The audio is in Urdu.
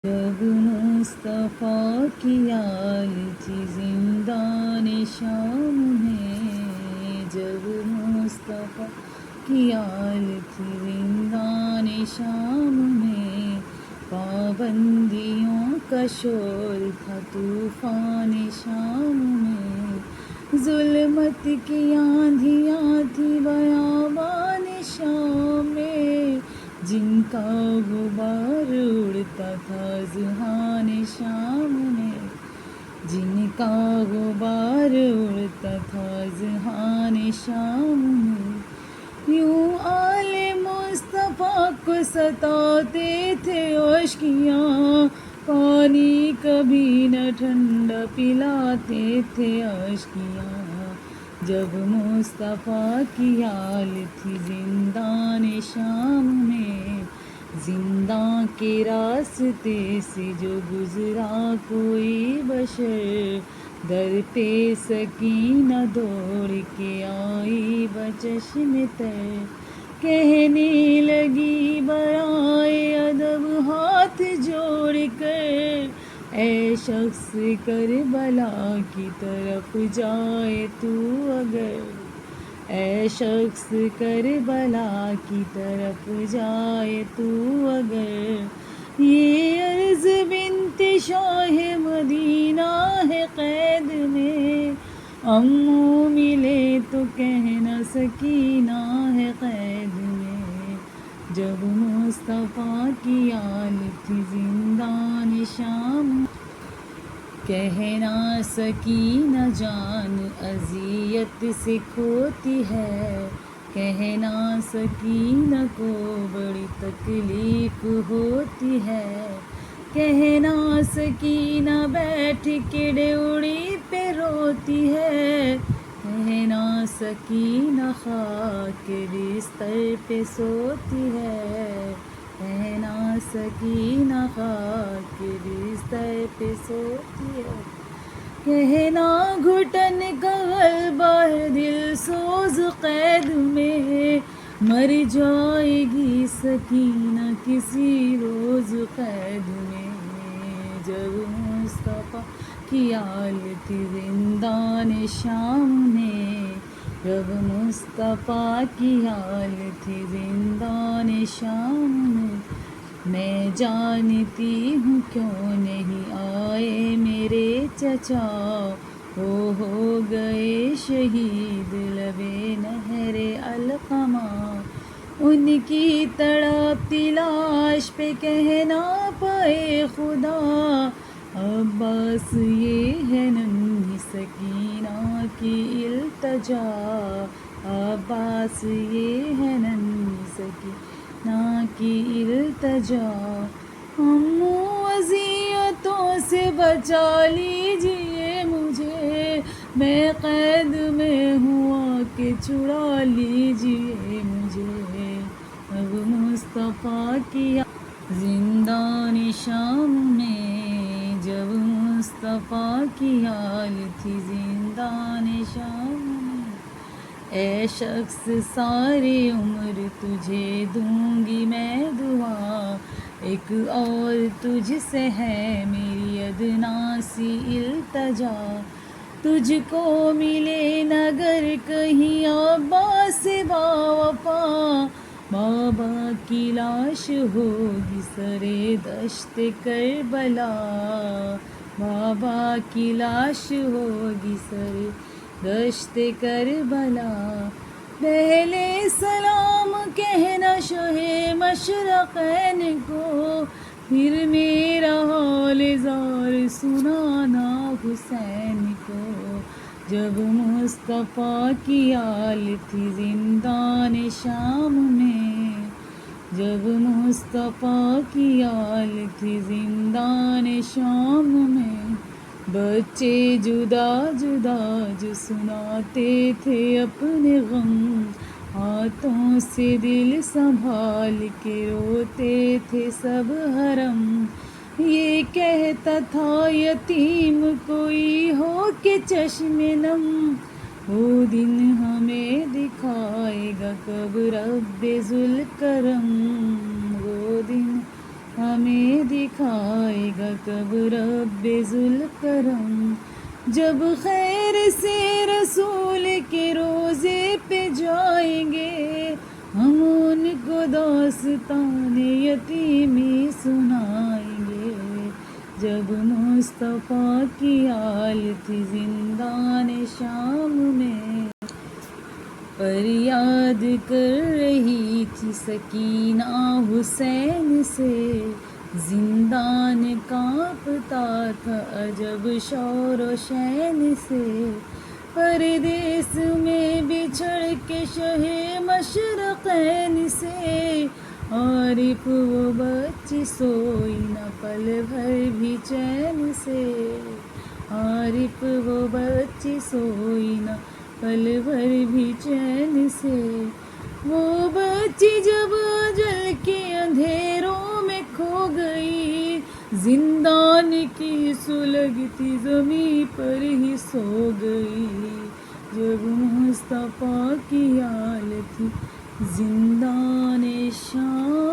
جب مصطفیٰ کی آل تھی زندان شام میں، جب مصطفیٰ کی آل تھی زندان شام میں، پابندیوں کا شور تھا طوفان شام میں، ظلمت کی آندھیاں تھی بیابان شام میں، جن کا غبار اڑتا تھا ذہان شام میں، جن کا غبار اڑتا تھا ذہان شام میں، یوں آل مصطفیٰ کو ستاتے تھے اشکیاں، پانی کبھی نہ ٹھنڈا پلاتے تھے اشکیاں، جب مصطفیٰ کی آل تھی زندان شام میں، زنداں کے راستے سے جو گزرا کوئی بشر، در پہ سکینہ دوڑ کے آئی بچشم تر، کہنے لگی برائے ادب ہاتھ جوڑ کر، اے شخص کربلا کی طرف جائے تو اگر، اے شخص کربلا کی طرف جائے تو اگر، یہ عرض بنت شاہ مدینہ ہے قید میں، امو ملے تو کہنا سکینہ ہے قید میں، جب مصطفیٰ کی آل تھی زندان شام، کہنا سکینہ جان اذیت سے کھوتی ہے، کہنا سکینہ کو بڑی تکلیف ہوتی ہے، کہنا سکینہ بیٹھ کے ڈیوڑی پہ روتی ہے، کہنا سکینہ خاک کے بستر پہ سوتی ہے، کہنا سکینہ خاک کے بستر پہ سوتی ہے، کہنا گھٹن کا غلبہ ہے دل سوز قید میں، مر جائے گی سکینہ کسی روز قید میں، جب مصطفیٰ کی آل تھی زندان شام میں، جب مصطفیٰ کی آل تھی زندان شام میں جانتی ہوں کیوں نہیں آئے میرے چچا، وہ ہو گئے شہید لبے نہر القمہ، ان کی تڑپتی لاش پہ کہنا پائے خدا، عباس یہ ہے ننھی سکینہ کی التجا، عباس یہ ہے ننھی سکینہ کی التجا، امو اذیتوں سے بچا لیجئے مجھے، میں قید میں ہوں آ کے چھڑا لیجئے مجھے، اب مصطفیٰ کی زندان شام میں، جب مصطفیٰ کی آل تھی زندان شام میں، اے شخص ساری عمر تجھے دوں گی میں دعا، ایک اور تجھ سے ہے میری ادنا سی التجا، تجھ کو ملے نگر کہیں عباس باوفا، بابا کی لاش ہوگی سرے دشت کربلا، بابا کی لاش ہوگی سرے دشت کربلا، پہلے سلام کہنا شاہ مشرقین کو، پھر میرا حال زار سنانا حسین کو، جب مصطفیٰ کی آل تھی زندان شام میں، جب مصطفیٰ کی آل تھی زندان شام میں، بچے جدا جدا جو سناتے تھے اپنے غم، ہاتھوں سے دل سنبھال کے روتے تھے سب حرم، یہ کہتا تھا یتیم کوئی ہو کہ چشم نم، وہ دن ہمیں دکھائے گا کب رب ذوالکرم، وہ دن ہمیں دکھائے گا کب رب ذوالکرم، جب خیر سے رسول کے روزے پہ جائیں گے، ہم ان کو داستان یتیمی سنائیں گے، جب مصطفیٰ کی آل تھی زندان شام میں، فریاد کر رہی تھی سکینہ حسین سے، زندان کانپتا تھا عجب شور و شین سے، پردیس میں بچھڑ کے شہ مشرقین سے، عارف وہ بچی سوئی نہ پل بھر بھی چین سے، عارف وہ بچی سوئی نہ پل بھر بھی چین سے، وہ بچی جب اجل کے اندھیروں میں کھو گئی، زندان کی سلگتی زمیں پر ہی سو گئی، جب مصطفیٰ کی آل تھی زندان شام